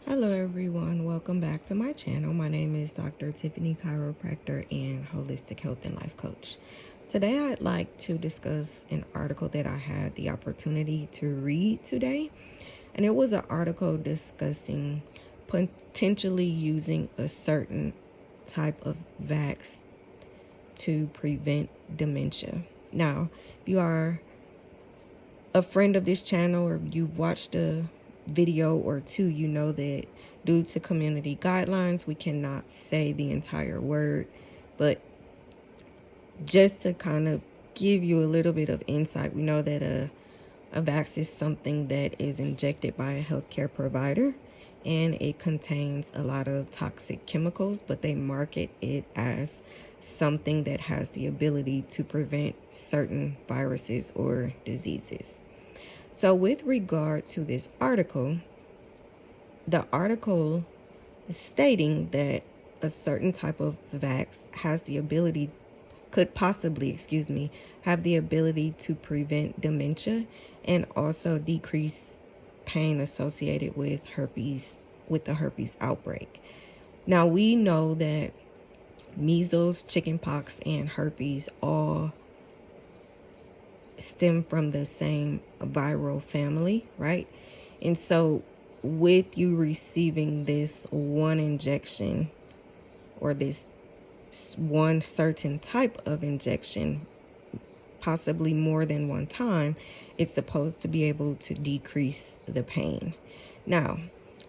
Hello everyone, welcome back to my channel. My name is Dr. Tiffany, chiropractor and holistic health and life coach. Today I'd like to discuss an article that I had the opportunity to read today. And it was an article discussing potentially using a certain type of vax to prevent dementia. Now, if you are a friend of this channel or you've watched a video or two, you know that due to community guidelines, we cannot say the entire word. But just to kind of give you a little bit of insight, we know that a vax is something that is injected by a healthcare provider, and it contains a lot of toxic chemicals, but they market it as something that has the ability to prevent certain viruses or diseases. So with regard to this article, the article is stating that a certain type of vax has the ability, could possibly, have the ability to prevent dementia and also decrease pain associated with the herpes outbreak. Now we know that measles, chickenpox, and herpes all stem from the same viral family, right? And so with you receiving this one injection or this one certain type of injection, possibly more than one time, it's supposed to be able to decrease the pain. Now,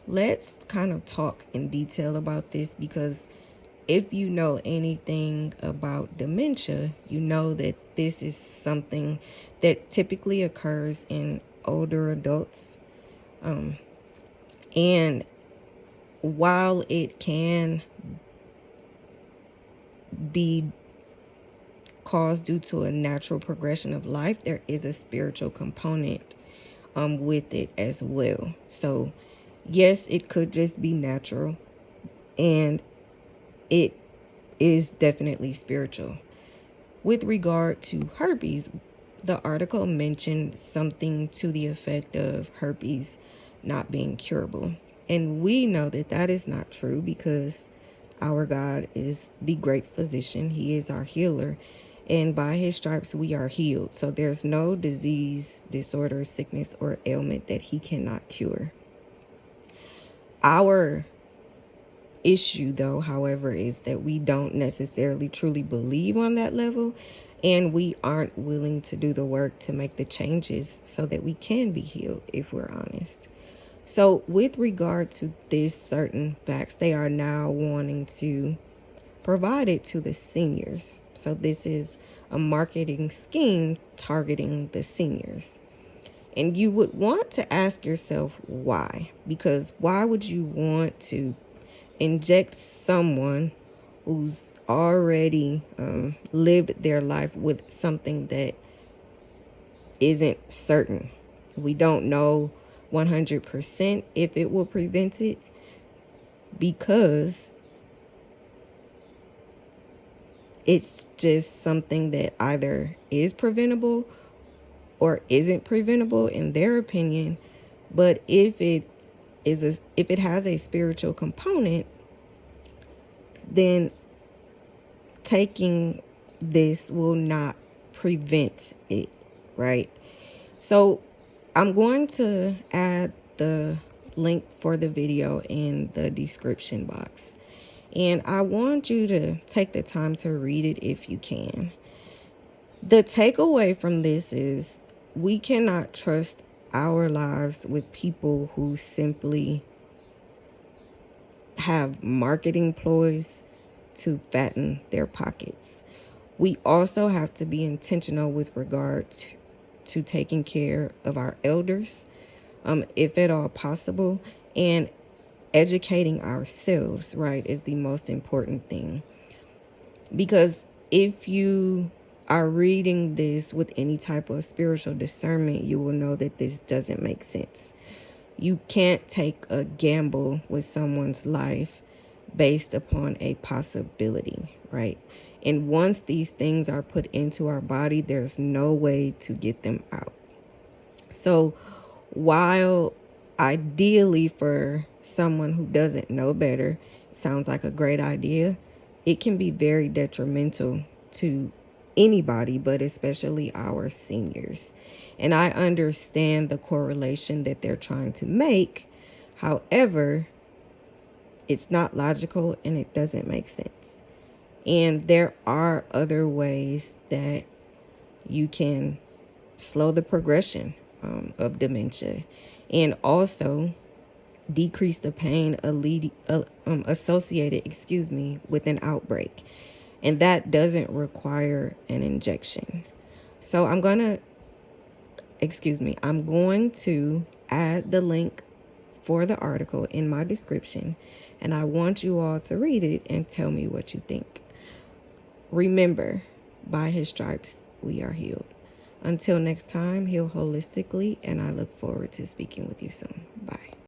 let's kind of talk in detail about this, because if you know anything about dementia, you know that this is something that typically occurs in older adults. And while it can be caused due to a natural progression of life, there is a spiritual component with it as well. So yes, it could just be natural, and it is definitely spiritual. With regard to herpes, the article mentioned something to the effect of herpes not being curable. And we know that that is not true, because our God is the great physician. He is our healer. And by his stripes, we are healed. So there's no disease, disorder, sickness, or ailment that he cannot cure. Our issue, though, however, is that we don't necessarily truly believe on that level, and we aren't willing to do the work to make the changes so that we can be healed, if we're honest. So with regard to this certain vax, they are now wanting to provide it to the seniors. So this is a marketing scheme targeting the seniors. And you would want to ask yourself why, because why would you want to inject someone who's already lived their life with something that isn't certain? We don't know 100% if it will prevent it, because it's just something that either is preventable or isn't preventable in their opinion. But if it has a spiritual component, then taking this will not prevent it, right? So I'm going to add the link for the video in the description box, and I want you to take the time to read it if you can. The takeaway from this is we cannot trust our lives with people who simply have marketing ploys to fatten their pockets. We also have to be intentional with regard to taking care of our elders, if at all possible, and educating ourselves, right, is the most important thing. Because if you are reading this with any type of spiritual discernment, you will know that this doesn't make sense. You can't take a gamble with someone's life based upon a possibility, right? And once these things are put into our body, there's no way to get them out. So while ideally for someone who doesn't know better sounds like a great idea, it can be very detrimental to anybody, but especially our seniors. And I understand the correlation that they're trying to make. However, it's not logical and it doesn't make sense. And there are other ways that you can slow the progression of dementia, and also decrease the pain associated, with an outbreak. And that doesn't require an injection. So I'm going to add the link for the article in my description, and I want you all to read it and tell me what you think. Remember, by his stripes, we are healed. Until next time, heal holistically, and I look forward to speaking with you soon. Bye.